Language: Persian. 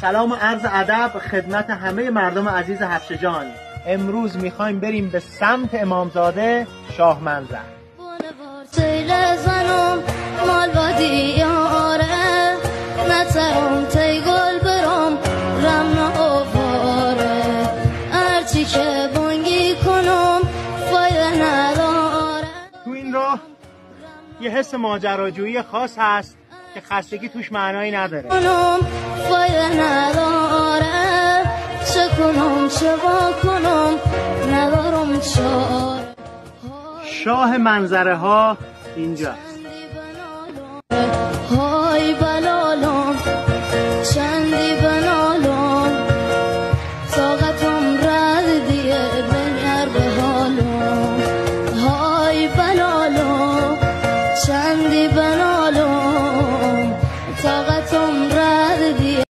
سلام و عرض ادب خدمت همه مردم عزیز حبشه‌جان. امروز میخوایم بریم به سمت امامزاده شاه منظر. تو این راه یه حس ماجراجویی خاص هست که خستگی توش معنایی نداره. شاه منظره ها اینجاست. های بلالم چند